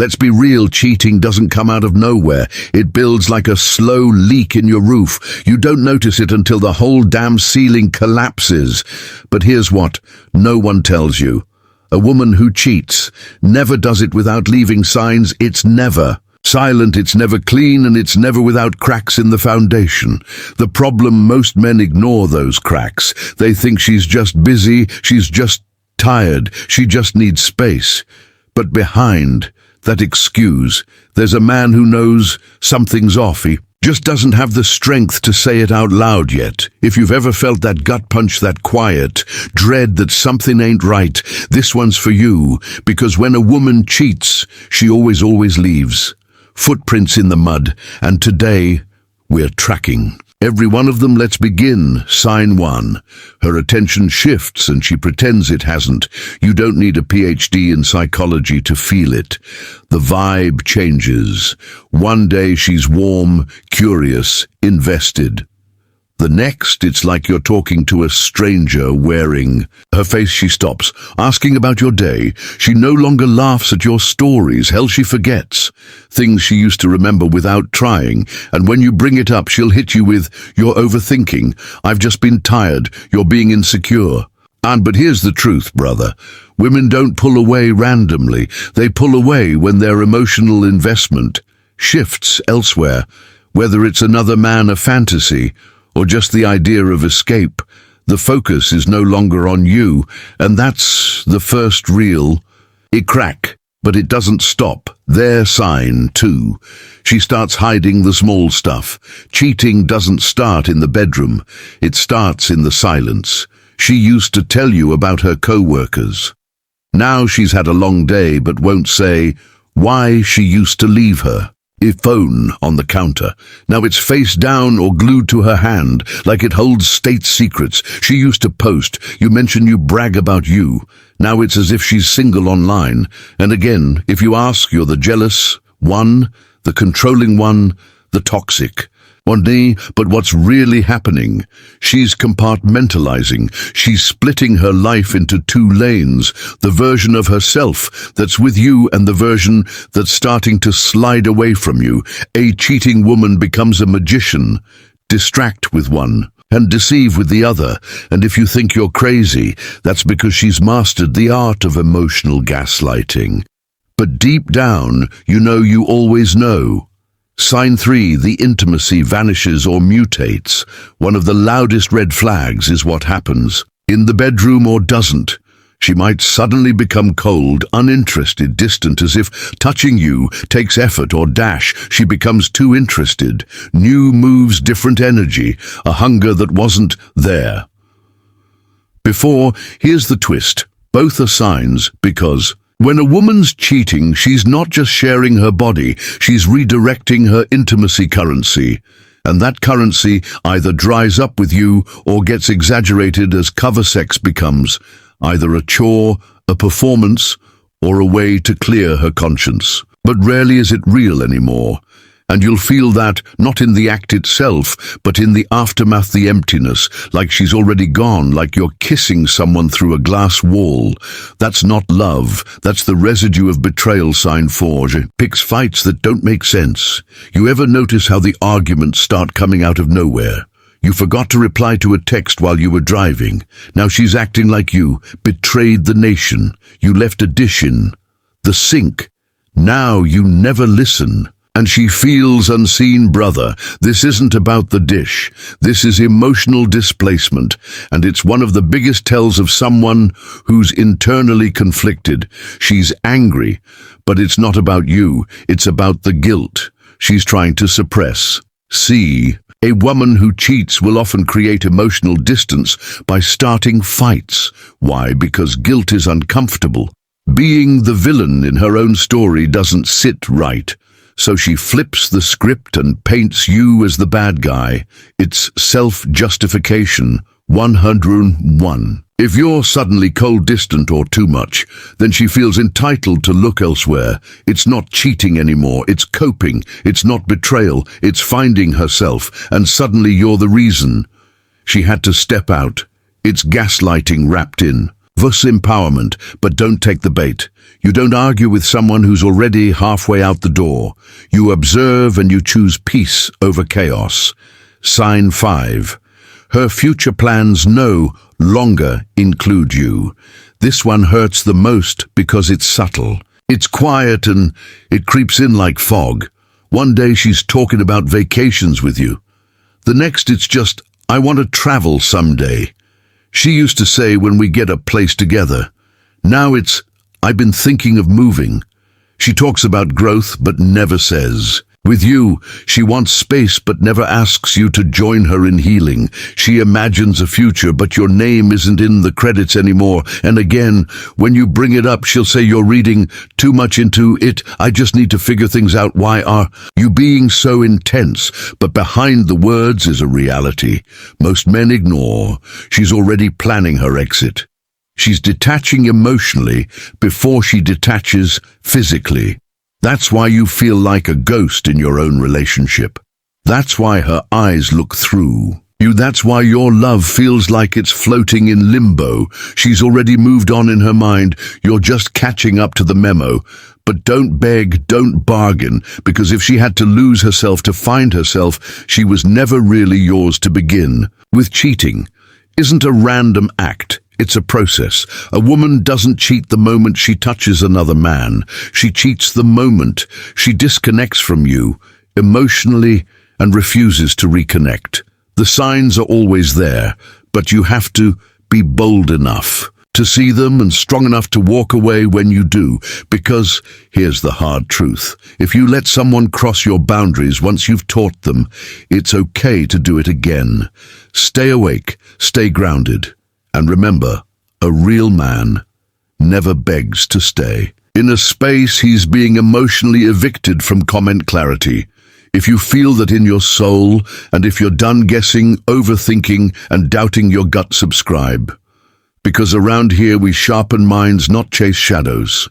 Let's be real, cheating doesn't come out of nowhere. It builds like a slow leak in your roof. You don't notice it until the whole damn ceiling collapses. But here's what no one tells you. A woman who cheats never does it without leaving signs. It's never silent, it's never clean, and it's never without cracks in the foundation. The problem, most men ignore those cracks. They think she's just busy, she's just tired, she just needs space. But behind that excuse, there's a man who knows something's off. He just doesn't have the strength to say it out loud yet. If you've ever felt that gut punch, that quiet dread that something ain't right, this one's for you. Because when a woman cheats, she always leaves footprints in the mud, and today we're tracking every one of them. Let's begin. Sign 1. Her attention shifts and she pretends it hasn't. You don't need a PhD in psychology to feel it. The vibe changes. One day she's warm, curious, invested. The next, it's like you're talking to a stranger wearing her face. She stops, asking about your day. She no longer laughs at your stories. Hell, she forgets things she used to remember without trying. And when you bring it up, she'll hit you with, "You're overthinking. I've just been tired. You're being insecure." But here's the truth, brother. Women don't pull away randomly. They pull away when their emotional investment shifts elsewhere, whether it's another man, a fantasy, or just the idea of escape. The focus is no longer on you, and that's the first real crack. But it doesn't stop there. Sign 2. She starts hiding the small stuff. Cheating doesn't start in the bedroom. It starts in the silence. She used to tell you about her co-workers. Now she's had a long day but won't say why she used to leave her. Phone on the counter. Now it's face down or glued to her hand, like it holds state secrets. She used to post. You mention you brag about you. Now it's as if she's single online. And again, if you ask, you're the jealous one, the controlling one, the toxic one. But what's really happening? She's compartmentalizing. She's splitting her life into 2 lanes. The version of herself that's with you and the version that's starting to slide away from you. A cheating woman becomes a magician. Distract with one and deceive with the other. And if you think you're crazy, that's because she's mastered the art of emotional gaslighting. But deep down, you always know. Sign 3. The intimacy vanishes or mutates. One of the loudest red flags is what happens in the bedroom or doesn't. She might suddenly become cold, uninterested, distant, as if touching you takes effort or dash. She becomes too interested. New moves, different energy, a hunger that wasn't there before. Here's the twist. Both are signs, because when a woman's cheating, she's not just sharing her body, she's redirecting her intimacy currency. And that currency either dries up with you or gets exaggerated as cover sex becomes either a chore, a performance, or a way to clear her conscience. But rarely is it real anymore. And you'll feel that, not in the act itself, but in the aftermath, the emptiness, like she's already gone, like you're kissing someone through a glass wall. That's not love, that's the residue of betrayal. Sign 4. Picks fights that don't make sense. You ever notice how the arguments start coming out of nowhere? You forgot to reply to a text while you were driving. Now she's acting like you betrayed the nation. You left a dish in the sink. Now you never listen. And she feels unseen. Brother, this isn't about the dish. This is emotional displacement, and it's one of the biggest tells of someone who's internally conflicted. She's angry, but it's not about you. It's about the guilt she's trying to suppress. See, a woman who cheats will often create emotional distance by starting fights. Why? Because guilt is uncomfortable. Being the villain in her own story doesn't sit right. So she flips the script and paints you as the bad guy. It's self-justification 101. If you're suddenly cold, distant, or too much, then she feels entitled to look elsewhere. It's not cheating anymore, it's coping. It's not betrayal, it's finding herself, and suddenly you're the reason she had to step out. It's gaslighting wrapped in Thus empowerment, but don't take the bait. You don't argue with someone who's already halfway out the door. You observe and you choose peace over chaos. Sign 5. Her future plans no longer include you. This one hurts the most because it's subtle. It's quiet and it creeps in like fog. One day she's talking about vacations with you. The next it's just, I want to travel someday. She used to say when we get a place together. Now it's, I've been thinking of moving. She talks about growth but never says. With you, she wants space but never asks you to join her in healing. She imagines a future but your name isn't in the credits anymore. And again, when you bring it up, she'll say you're reading too much into it. I just need to figure things out. Why are you being so intense? But behind the words is a reality most men ignore. She's already planning her exit. She's detaching emotionally before she detaches physically. That's why you feel like a ghost in your own relationship. That's why her eyes look through you. That's why your love feels like it's floating in limbo. She's already moved on in her mind. You're just catching up to the memo. But don't beg, don't bargain, because if she had to lose herself to find herself, she was never really yours to begin. With cheating, isn't a random act. It's a process. A woman doesn't cheat the moment she touches another man. She cheats the moment she disconnects from you emotionally and refuses to reconnect. The signs are always there, but you have to be bold enough to see them and strong enough to walk away when you do, because here's the hard truth. If you let someone cross your boundaries once you've taught them, it's okay to do it again. Stay awake, stay grounded. And remember, a real man never begs to stay. In a space, he's being emotionally evicted from comment clarity. If you feel that in your soul, and if you're done guessing, overthinking, and doubting your gut, subscribe. Because around here we sharpen minds, not chase shadows.